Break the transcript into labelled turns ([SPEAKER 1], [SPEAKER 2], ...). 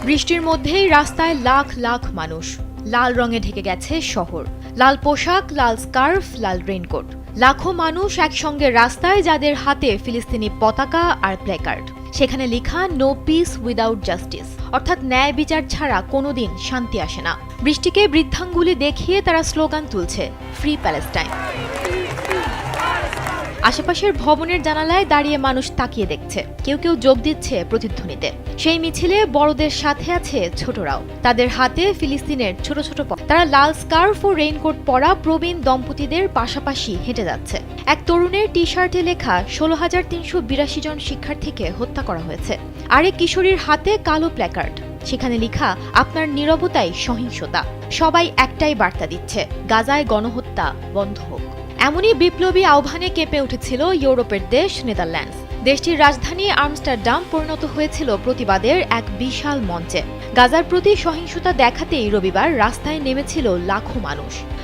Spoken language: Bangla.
[SPEAKER 1] বৃষ্টির মধ্যেই রাস্তায় লাখ লাখ মানুষ। লাল রঙে ঢেকে গেছে শহর। লাল পোশাক, লাল স্কার্ফ, লাল রেইনকোট। লাখো মানুষ একসঙ্গে রাস্তায়, যাদের হাতে ফিলিস্তিনি পতাকা আর প্ল্যাকার্ড। সেখানে লেখা নো পিস উইদাউট জাস্টিস, অর্থাৎ ন্যায় বিচার ছাড়া কোনোদিন শান্তি আসে না। বৃষ্টিকে বৃদ্ধাঙ্গুলি দেখিয়ে তারা স্লোগান তুলছে, ফ্রি প্যালেস্টাইন। আশেপাশের ভবনের জানালায় দাঁড়িয়ে মানুষ তাকিয়ে দেখছে, কেউ কেউ যোগ দিচ্ছে প্রতিধ্বনিতে। সেই মিছিলে বড়দের সাথে আছে ছোটরাও, তাদের হাতে ফিলিস্তিনের ছোট ছোট তারা লাল স্কার্ফ ও রেইনকোট পরা প্রবীণ দম্পতিদের পাশাপাশি হেঁটে যাচ্ছে। এক তরুণের টি শার্টে লেখা ১৬,৩৮২ জন শিক্ষার্থীকে হত্যা করা হয়েছে। আরেক কিশোরীর হাতে কালো প্ল্যাকার্ড, সেখানে লেখা আপনার নীরবতাই সহিংসতা। সবাই একটাই বার্তা দিচ্ছে, গাজায় গণহত্যা বন্ধ হোক। এমনই বিপ্লবী আহ্বানে কেঁপে উঠেছিল ইউরোপের দেশ নেদারল্যান্ডস। দেশটির রাজধানী আমস্টারডাম পরিণত হয়েছিল প্রতিবাদের এক বিশাল মঞ্চে। গাজার প্রতি সহিংসতা দেখাতেই রবিবার রাস্তায় নেমেছিল লাখো মানুষ।